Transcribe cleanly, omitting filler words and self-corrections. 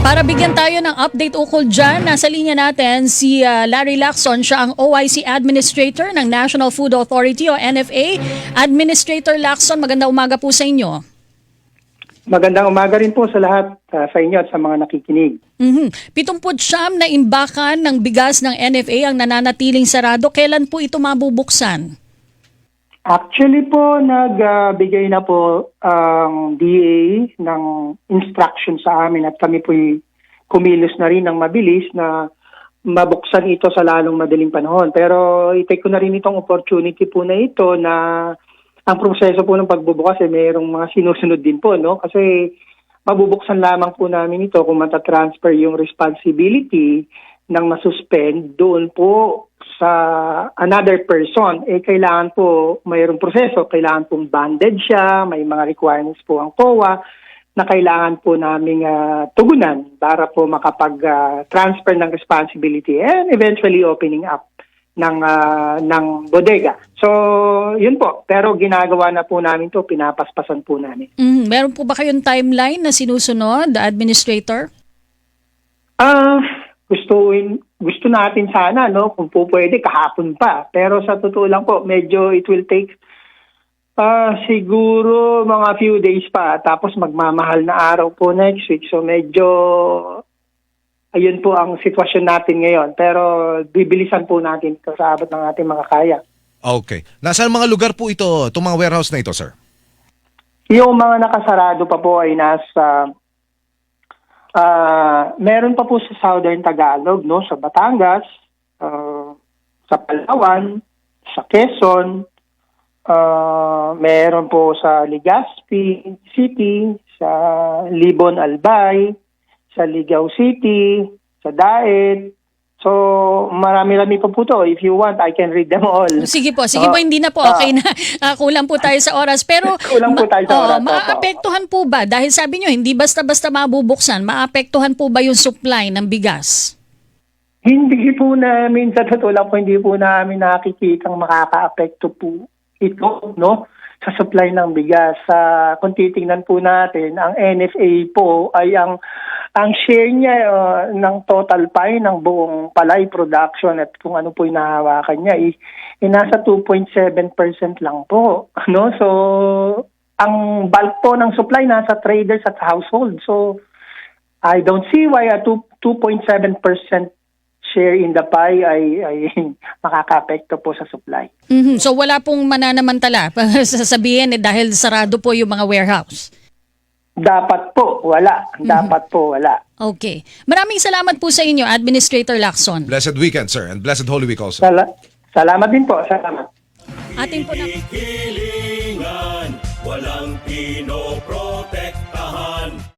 Para bigyan tayo ng update ukol dyan, nasa linya natin si Larry Lacson. Siya ang OIC Administrator ng National Food Authority o NFA. Administrator Lacson, magandang umaga po sa inyo. Magandang umaga rin po sa lahat, sa inyo at sa mga nakikinig. 79 na imbakan ng bigas ng NFA ang nananatiling sarado. Kailan po ito mabubuksan? Actually po, nagbigay na po ang DA ng instruction sa amin at kami po kumilos na rin ng mabilis na mabuksan ito sa lalong madaling panahon. Pero i-take ko na rin itong opportunity po na ito na ang proseso po ng pagbubukas mayroong mga sinusunod din po, no? Kasi mabubuksan lamang po namin ito kung matatransfer yung responsibility ng masuspend doon po sa another person. Kailangan po mayroong proseso, kailangan pong banded siya, may mga requirements po ang COA na kailangan po naming tugunan para po makapag-transfer ng responsibility and eventually opening up ng bodega. So, yun po. Pero ginagawa na po namin to, pinapaspasan po namin. Meron po ba kayong timeline na sinusunod, Administrator? Gusto natin sana, no, kung po pwede, kahapon pa. Pero sa totoo lang po, medyo it will take siguro mga few days pa. Tapos magmamahal na araw po next week. So medyo ayun po ang sitwasyon natin ngayon. Pero bibilisan po natin ito sa abot ng ating mga kaya. Okay. Nasaan mga lugar po ito, itong mga warehouse na ito, sir? Yung mga nakasarado pa po ay nasa meron pa po sa Southern Tagalog, no, sa Batangas, sa Palawan, sa Quezon, meron po sa Legazpi City, sa Libon Albay, sa Ligao City, sa Daet. So, marami-rami pa po to. If you want, I can read them all. Sige po, hindi na po. Okay na. Kulang po tayo sa oras. Pero kulang po tayo sa oras. Maapektuhan po ba? Dahil sabi nyo, hindi basta-basta mabubuksan. Maapektuhan po ba yung supply ng bigas? Hindi po namin, sa totoo lang po, hindi po namin nakikitang makaka-apekto po ito, no? Sa supply ng bigas. Kung titingnan po natin, ang NFA po ay ang share niya ng total pie ng buong palay production at kung ano po inahawakan niya nasa 2.7% lang po, no? So ang bulk po ng supply nasa traders at household. So I don't see why a 2.7% share in the pie ay makaka-apekto po sa supply. So wala pong mananamantala sasabihin dahil sarado po yung mga warehouse. Dapat po, wala. Dapat po, wala. Okay. Maraming salamat po sa inyo, Administrator Lacson. Blessed weekend, sir, and blessed Holy Week also. Salamat din po. Salamat. Atin po na... Hilingan, walang pinoprotektahan.